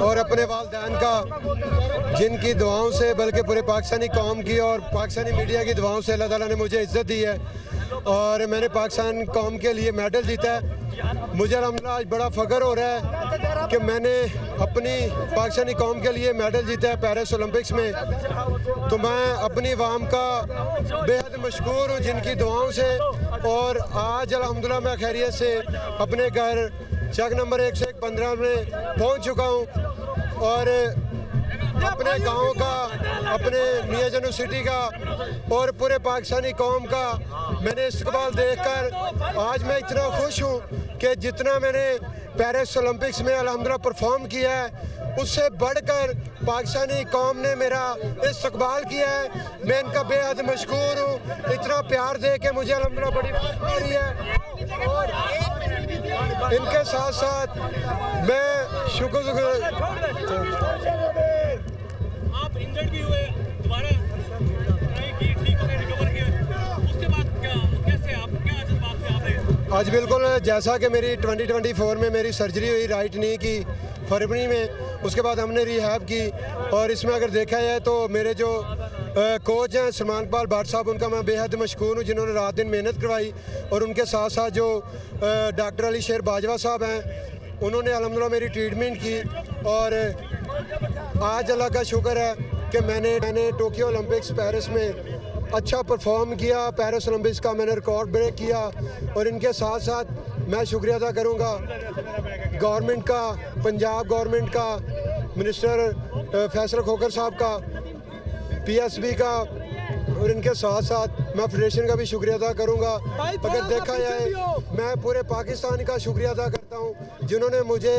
और अपने वालिदैन का, जिनकी दुआओं से बल्कि पूरे पाकिस्तानी कौम की और पाकिस्तानी मीडिया की दुआओं से अल्लाह ताला ने मुझे इज़्ज़त दी है और मैंने पाकिस्तान कौम के लिए मेडल जीता है। मुझे अल्हम्दुलिल्लाह आज बड़ा फ़ख्र हो रहा है कि मैंने अपनी पाकिस्तानी कौम के लिए मेडल जीता है पेरिस ओलंपिक्स में। तो मैं अपनी वाम का बेहद मशकूर हूँ जिनकी दुआओं से, और आज अल्हम्दुलिल्लाह मैं खैरियत से अपने घर चक नंबर 115 में पहुँच चुका हूँ और अपने गांव का, अपने मियां जनू सिटी का और पूरे पाकिस्तानी कौम का मैंने इस्तकबाल देखकर आज मैं इतना खुश हूँ कि जितना मैंने पेरिस ओलंपिक्स में अल्हम्दुलिल्लाह परफॉर्म किया है उससे बढ़कर पाकिस्तानी कौम ने मेरा इस्तकबाल किया है। मैं इनका बेहद मशकूर हूँ, इतना प्यार दे के मुझे अल्हम्दुलिल्लाह बड़ी खुशी हो रही है। और इनके साथ साथ मैं शुक्र आप इंजर्ड भी हुए, दोबारा ट्राई की, ठीक हो गए, रिकवर किया, उसके बाद कैसे आप क्या जज्बात थे आपने? आज बिल्कुल जैसा कि मेरी 2024 में मेरी सर्जरी हुई राइट नी की फरवरी में, उसके बाद हमने रिहैब की और इसमें अगर देखा जाए तो मेरे जो कोच हैं सलमान इकबाल भट्ट साहब, उनका मैं बेहद मशकूर हूँ जिन्होंने रात दिन मेहनत करवाई। और उनके साथ साथ जो डॉक्टर अली शेर बाजवा साहब हैं उन्होंने अल्हम्दुलिल्लाह मेरी ट्रीटमेंट की। और आज अल्लाह का शुक्र है कि मैंने टोक्यो ओलंपिक्स पेरिस में अच्छा परफॉर्म किया। पेरिस ओलंपिक्स का मैंने रिकॉर्ड ब्रेक किया। और इनके साथ साथ मैं शुक्रिया अदा करूँगा गवर्नमेंट का, पंजाब गवर्नमेंट का, मिनिस्टर फैसल खोखर साहब का, पीएसबी का, और इनके साथ साथ मैं फेडरेशन का भी शुक्रिया अदा करूँगा। अगर देखा जाए मैं पूरे पाकिस्तान का शुक्रिया अदा करता हूँ जिन्होंने मुझे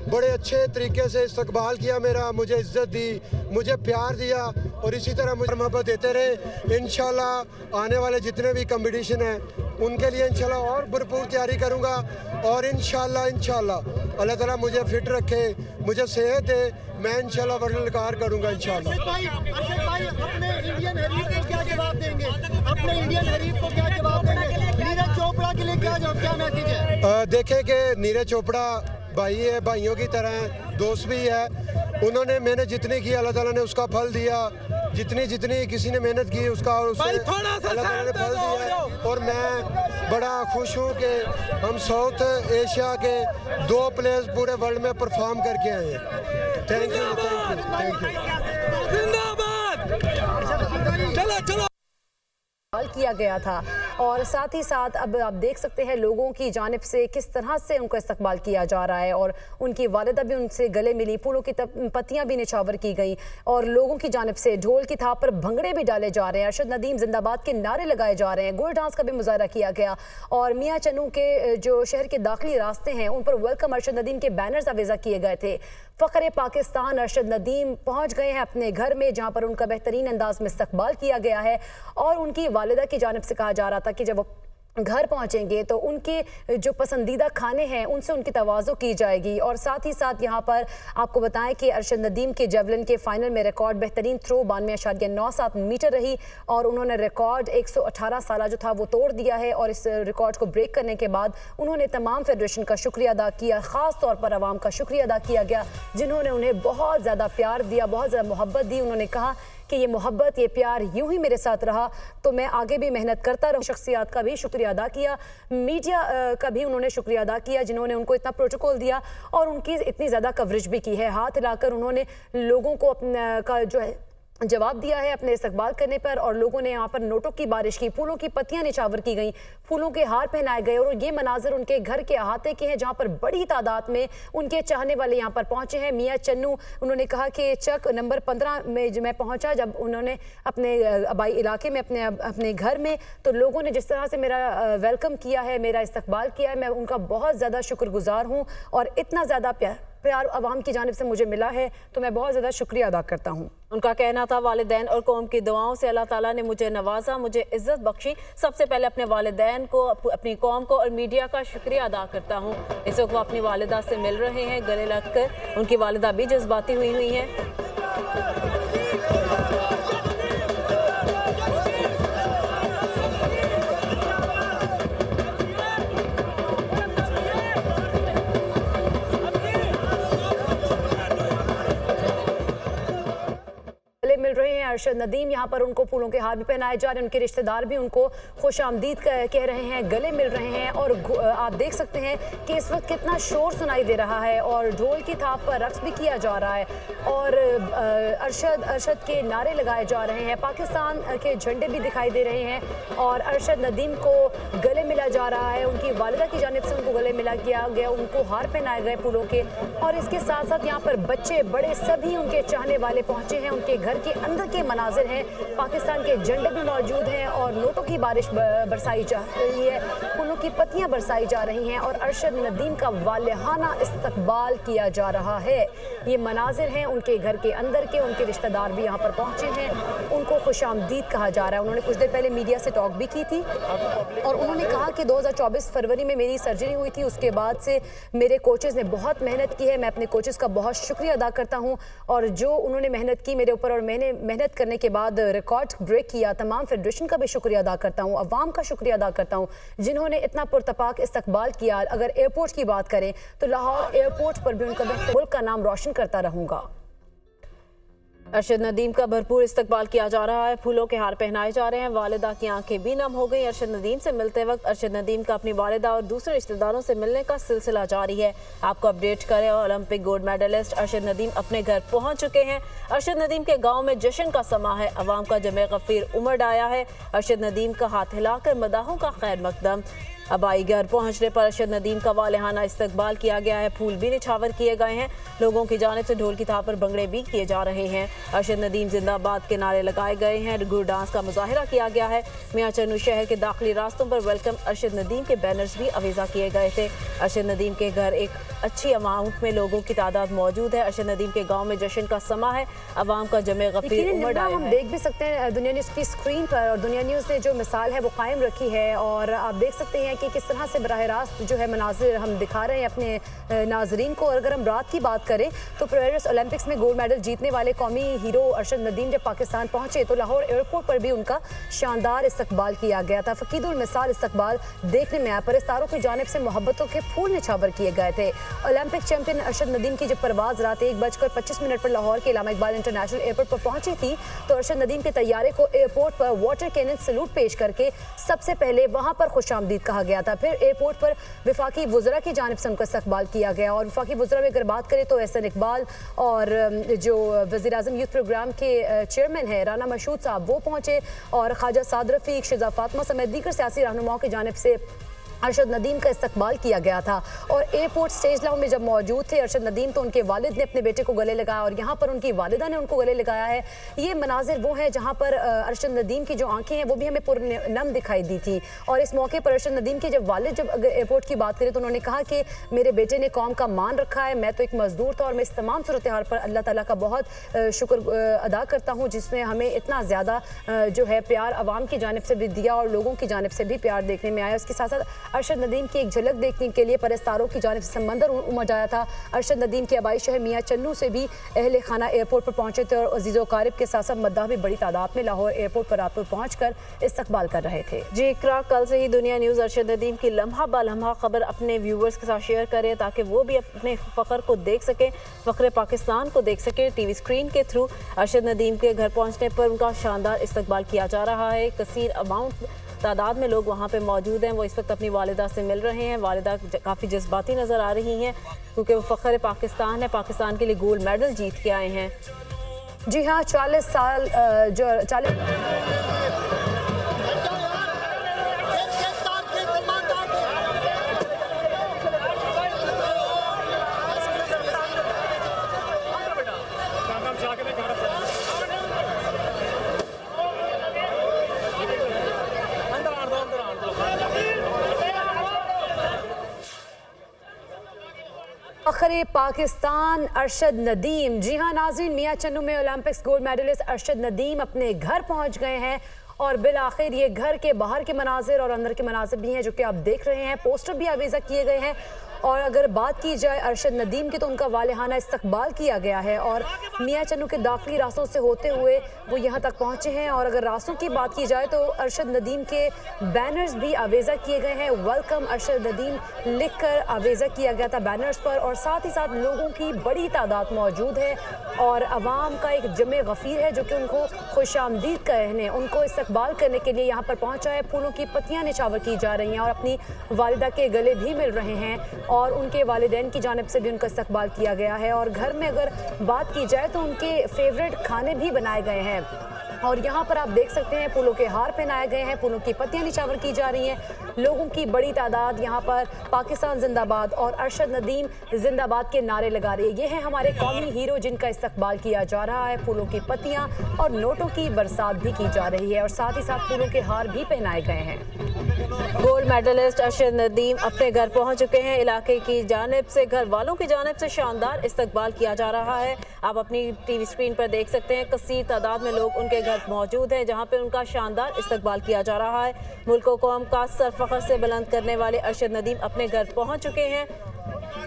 बड़े अच्छे तरीके से इस्तकबाल किया मेरा, मुझे इज़्ज़त दी, मुझे प्यार दिया और इसी तरह मुझे मोहब्बत देते रहे। इंशाल्लाह आने वाले जितने भी कंपटीशन हैं उनके लिए इंशाल्लाह और भरपूर तैयारी करूँगा। और इंशाल्लाह अल्लाह ताला मुझे फिट रखे, मुझे सेहत दे, मैं इंशाल्लाह वर्ल्ड रिकॉर्ड करूँगा इंशाल्लाह। अर्शद भाई अपने इंडियन हरीफ को क्या जवाब देंगे? अपने इंडियन हरीफ को क्या जवाब देंगे? नीरज चोपड़ा के लिए क्या मैसेज है? देखें कि नीरज चोपड़ा भाई है, भाइयों की तरह है, दोस्त भी है। उन्होंने मेहनत जितनी की अल्लाह ताला ने उसका फल दिया, जितनी किसी ने मेहनत की उसका अल्लाह ताला ने फल दिया। और मैं बड़ा खुश हूँ कि हम साउथ एशिया के 2 प्लेयर्स पूरे वर्ल्ड में परफॉर्म करके आए हैं। Thank you. चलो किया गया था। और साथ ही साथ अब आप देख सकते हैं लोगों की जानिब से किस तरह से उनको इस्तकबाल किया जा रहा है और उनकी वालिदा भी उनसे गले मिली, फूलों की पत्तियां भी निछावर की गई और लोगों की जानिब से ढोल की थाप पर भंगड़े भी डाले जा रहे हैं, अरशद नदीम जिंदाबाद के नारे लगाए जा रहे हैं, गोल डांस का भी मुजाहरा किया गया और मियाँ चन्नू के जो शहर के दाखिली रास्ते हैं उन पर वेलकम अरशद नदीम के बैनर्स अवेजा किए गए थे। फ़ख्र पाकिस्तान अरशद नदीम पहुँच गए हैं अपने घर में जहाँ पर उनका बेहतरीन अंदाज में इस्तकबाल किया गया है और उनकी वालिदा की जानिब से कहा जा रहा था कि जब वो घर पहुंचेंगे तो उनके जो पसंदीदा खाने हैं उनसे उनकी तवाज़ो की जाएगी। और साथ ही साथ यहाँ पर आपको बताएं कि अरशद नदीम के जेवलिन के फाइनल में रिकॉर्ड बेहतरीन थ्रो 92.97 मीटर रही और उन्होंने रिकॉर्ड 118 साल जो था वो तोड़ दिया है। और इस रिकॉर्ड को ब्रेक करने के बाद उन्होंने तमाम फेडरेशन का शुक्रिया अदा किया, ख़ास तौर पर आवाम का शुक्रिया अदा किया गया जिन्होंने उन्हें बहुत ज़्यादा प्यार दिया, बहुत ज़्यादा मोहब्बत दी। उन्होंने कहा कि ये मोहब्बत, ये प्यार यूं ही मेरे साथ रहा तो मैं आगे भी मेहनत करता रहूं। शख्सियात का भी शुक्रिया अदा किया, मीडिया का भी उन्होंने शुक्रिया अदा किया जिन्होंने उनको इतना प्रोटोकॉल दिया और उनकी इतनी ज़्यादा कवरेज भी की है। हाथ हिलाकर उन्होंने लोगों को अपना का जो है जवाब दिया है अपने इस्तकबाल करने पर और लोगों ने यहाँ पर नोटों की बारिश की, फूलों की पत्तियां निछावर की गई, फूलों के हार पहनाए गए और ये मनाजर उनके घर के अहाते के हैं जहाँ पर बड़ी तादाद में उनके चाहने वाले यहाँ पर पहुँचे हैं। मियाँ चन्नू उन्होंने कहा कि चक नंबर 15 में जब मैं पहुँचा, जब उन्होंने अपने आबाई इलाके में अपने घर में, तो लोगों ने जिस तरह से मेरा वेलकम किया है, मेरा इस्तकबाल किया है, मैं उनका बहुत ज़्यादा शुक्रगुजार हूँ और इतना ज़्यादा प्यार आवाम की जानिब से मुझे मिला है तो मैं बहुत ज़्यादा शुक्रिया अदा करता हूँ। उनका कहना था वालिदैन और कौम की दुआओं से अल्लाह ताला ने मुझे नवाजा, मुझे इज़्ज़त बख्शी। सबसे पहले अपने वालिदैन को, अपनी कौम को और मीडिया का शुक्रिया अदा करता हूँ। इस वक्त वो अपनी वालिदा से मिल रहे हैं, गले लगकर उनकी वालिदा भी जज्बाती हुई हैं। अरशद नदीम। यहाँ पर उनको फूलों के हार भी पहनाए जा रहे हैं, उनके रिश्तेदार भी उनको खुशामदीद कह रहे हैं, गले मिल रहे हैं। और आप देख सकते हैं कि इस वक्त कितना शोर सुनाई दे रहा है और ढोल की थाप पर रक्स भी किया जा रहा है और अरशद के नारे लगाए जा रहे हैं, पाकिस्तान के झंडे भी दिखाई दे रहे हैं और अरशद नदीम को गले मिला जा रहा है। उनकी वालिदा की जानिब से उनको गले मिला किया गया, उनको हार पहनाए गए फूलों के। और इसके साथ साथ यहाँ पर बच्चे बड़े सभी उनके चाहने वाले पहुंचे हैं। उनके घर के अंदर के मनाजिर हैं, पाकिस्तान के झंडे भी मौजूद हैं और नोटों की बारिश बरसाई जा रही है, फूलों की पत्तियां बरसाई जा रही हैं और अरशद नदीम का वालिहाना इस्तकबाल किया जा रहा है। ये मनाजिर हैं उनके घर के अंदर के, उनके रिश्तेदार भी यहाँ पर पहुंचे हैं, उनको खुशामदीद कहा जा रहा है। उन्होंने कुछ देर पहले मीडिया से टॉक भी की थी और उन्होंने कहा कि 2024 फरवरी में मेरी सर्जरी हुई थी, उसके बाद से मेरे कोचेज़ ने बहुत मेहनत की है, मैं अपने कोचेज़ का बहुत शुक्रिया अदा करता हूँ और जो उन्होंने मेहनत की मेरे ऊपर और मैंने मेहनत करने के बाद रिकॉर्ड ब्रेक किया, तमाम फेडरेशन का भी शुक्रिया अदा करता हूँ, अवाम का शुक्रिया अदा करता हूँ जिन्होंने इतना पुरतपाक इस्तकबाल किया। अगर एयरपोर्ट की बात करें तो लाहौर एयरपोर्ट पर भी उनका मुल्क का नाम रोशन करता रहूँगा। अरशद नदीम का भरपूर इस्तकबाल किया जा रहा है, फूलों के हार पहनाए जा रहे हैं, वालिदा की आंखें भी नम हो गई। अरशद नदीम से मिलते वक्त अरशद नदीम का अपनी वालिदा और दूसरे रिश्तेदारों से मिलने का सिलसिला जारी है। आपको अपडेट करें, Olympic gold medalist Arshad Nadeem अपने घर पहुंच चुके हैं। अरशद नदीम के गाँव में जश्न का समा है, अवाम का जमे गफीर उमड़ आया है। अरशद नदीम का हाथ हिलाकर मदाहों का खैर मकदम। आबाई घर पहुंचने पर अरशद नदीम का वालिहाना इस्तकबाल किया गया है, फूल भी निछावर किए गए हैं, लोगों की जानिब से ढोल की थाप पर भंगड़े भी किए जा रहे हैं। अरशद नदीम जिंदाबाद के नारे लगाए गए हैं, गुर डांस का मुजाहिरा किया गया है। मियां चन्नू शहर के दाखिली रास्तों पर वेलकम अरशद नदीम के बैनर्स भी अवीजा किए गए थे। अरशद नदीम के घर एक अच्छी अमाउंट में लोगों की तादाद मौजूद है। अरशद नदीम के गाँव में जश्न का समा है, अवाम का जमे गफीर उमड़ आया है। हम देख भी सकते हैं दुनिया न्यूज़ की स्क्रीन पर और दुनिया न्यूज़ ने जो मिसाल है वो कायम रखी है और आप देख सकते हैं कि किस तरह से बराह रास्त जो है मनाजिर हम दिखा रहे हैं अपने नाजरीन को। और अगर हम रात की बात करें तो पेरिस ओलंपिक्स में गोल्ड मेडल जीतने वाले कौमी हीरो अरशद नदीम जब पाकिस्तान पहुंचे तो लाहौर एयरपोर्ट पर भी उनका शानदार इस्तकबाल किया गया था। फकीदुल मिसाल इस्तकबाल देखने में आया, परस्तारों की जानिब से मोहब्बतों के फूल निछावर किए गए थे। ओलंपिक चैंपियन अरशद नदीम की जब परवाज रात 1:25 पर लाहौर के इलामा इकबाल इंटरनेशनल एयरपोर्ट पर पहुंची थी तो अरशद नदीम के तैयारे को एयरपोर्ट पर वाटर कैनन सैल्यूट पेश करके सबसे पहले वहां पर खुशामदीद कहा गया था। फिर एयरपोर्ट पर वफाकी वज़रा की जानिब से उनका इस्तकबाल किया गया और वफाकी वज़रा में अगर बात करें तो एहसन इकबाल और जो वज़ीर आज़म यूथ प्रोग्राम के चेयरमैन है राना मशहूद साहब वो पहुंचे और ख्वाजा साद रफ़ीक, शिजा फातिमा समेत दीगर सियासी रहनुमाओं की जानिब से अरशद नदीम का इस्तकबाल किया गया था। और एयरपोर्ट स्टेज लाउंज में जब मौजूद थे अरशद नदीम तो उनके वालिद ने अपने बेटे को गले लगाया और यहाँ पर उनकी वालिदा ने उनको गले लगाया है। ये मनाजिर वो हैं जहाँ पर अरशद नदीम की जो आंखें हैं वो भी हमें पुरनम दिखाई दी थी। और इस मौके पर अरशद नदीम के जब वालिद जब अगर एयरपोर्ट की बात करें तो उन्होंने कहा कि मेरे बेटे ने कौम का मान रखा है, मैं तो एक मजदूर था और मैं इस तमाम सूरत हाल पर अल्लाह ताला का बहुत शुक्र अदा करता हूँ जिसने हमें इतना ज़्यादा जो है प्यार अवाम की जानिब से भी दिया और लोगों की जानिब से भी प्यार देखने में आया। उसके साथ साथ अरशद नदीम की झलक देखने के लिए परस्तारों की जानिब से समंदर उमड़ आया था। अरशद नदीम के आबाई शहर मियां चन्नू से भी अहले खाना एयरपोर्ट पर पहुंचे थे और अजीज़ो कारिब के साथ साथ मद्दाह भी बड़ी तादाद में लाहौर एयरपोर्ट पर रात को पहुंचकर इस्तकबाल कर रहे थे। जी इकरा, कल से ही दुनिया न्यूज़ अरशद नदीम की लम्हा ब लम्हा खबर अपने व्यूवर्स के साथ शेयर करें ताकि वो भी अपने फ़ख्र को देख सकें, फ़ख्र पाकिस्तान को देख सकें टीवी स्क्रीन के थ्रू। अरशद नदीम के घर पहुँचने पर उनका शानदार इस्तकबाल किया जा रहा है, कसीर अमाउंट तादाद में लोग वहाँ पे मौजूद हैं। वो इस वक्त अपनी वालिदा से मिल रहे हैं, वालिदा काफ़ी जज्बाती नज़र आ रही हैं क्योंकि वो फ़ख्र पाकिस्तान है, पाकिस्तान के लिए गोल्ड मेडल जीत के आए हैं। जी हाँ, 40 साल जो 40 फ़ख्र पाकिस्तान अरशद नदीम। जी हाँ नाज़रीन, मियां चन्नू में Olympics gold medalist Arshad Nadeem अपने घर पहुंच गए हैं और बिल आखिर ये घर के बाहर के मनाजिर और अंदर के मनाजिर भी हैं जो कि आप देख रहे हैं। पोस्टर भी आवेज़ा किए गए हैं और अगर बात की जाए अरशद नदीम की तो उनका वालिहाना इस्तकबाल किया गया है और मियाँ चन्नू के दाखिली रास्तों से होते हुए वो यहाँ तक पहुँचे हैं। और अगर रास्तों की बात की जाए तो अरशद नदीम के बैनर्स भी आवेज़ा किए गए हैं। वेलकम अरशद नदीम लिखकर आवेज़ा किया गया था बैनर्स पर और साथ ही साथ लोगों की बड़ी तादाद मौजूद है और आवाम का एक जमे गफ़ीर है जो कि उनको खुशामदीद कहने उनको इस्तकबाल करने के लिए यहाँ पर पहुँचा है। फूलों की पत्तियाँ निछावर की जा रही हैं और अपनी वालिदा के गले भी मिल रहे हैं और उनके वालिदैन की जानिब से भी उनका इस्तकबाल किया गया है। और घर में अगर बात की जाए तो उनके फेवरेट खाने भी बनाए गए हैं और यहाँ पर आप देख सकते हैं फूलों के हार पहनाए गए हैं, फूलों की पत्तियां निछावर की जा रही हैं। लोगों की बड़ी तादाद यहाँ पर पाकिस्तान जिंदाबाद और अरशद नदीम जिंदाबाद के नारे लगा रही है। ये है हमारे कौमी हीरो जिनका इस्तकबाल किया जा रहा है। फूलों की पत्तियां और नोटों की बरसात भी की जा रही है और साथ ही साथ फूलों के हार भी पहनाए गए हैं। गोल्ड मेडलिस्ट अरशद नदीम अपने घर पहुंच चुके हैं। इलाके की जानिब से, घर वालों की जानिब से शानदार इस्तकबाल किया जा रहा है। आप अपनी टीवी स्क्रीन पर देख सकते हैं कसीर तादाद में लोग उनके घर मौजूद हैं जहां पे उनका शानदार इस्तकबाल किया जा रहा है। मुल्क को कौम का सर फख्र से बुलंद करने वाले अरशद नदीम अपने घर पहुंच चुके हैं।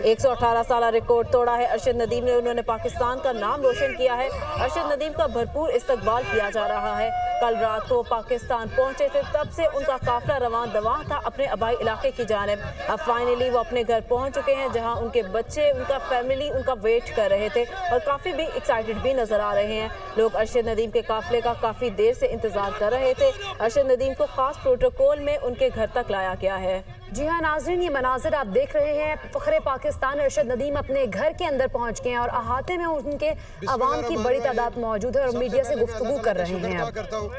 118 साल रिकॉर्ड तोड़ा है अरशद नदीम ने। उन्होंने पाकिस्तान का नाम रोशन किया है। अरशद नदीम का भरपूर इस्तकबाल किया जा रहा है। कल रात को पाकिस्तान पहुंचे थे, तब से उनका काफिला रवां दवां था अपने आबाई इलाके की जानिब। अब फाइनली वो अपने घर पहुंच चुके हैं जहां उनके बच्चे, उनका फैमिली उनका वेट कर रहे थे और काफ़ी भी एक्साइटेड भी नजर आ रहे हैं। लोग अरशद नदीम के काफिले का काफ़ी देर से इंतजार कर रहे थे। अरशद नदीम को खास प्रोटोकॉल में उनके घर तक लाया गया है। जी हाँ नाज़रीन, ये मनाज़िर आप देख रहे हैं। फ़ख्रे पाकिस्तान अरशद नदीम अपने घर के अंदर पहुंच गए हैं और अहाते में उनके अवाम की बड़ी तादाद मौजूद है और मीडिया से गुफ्तगू कर रहे हैं।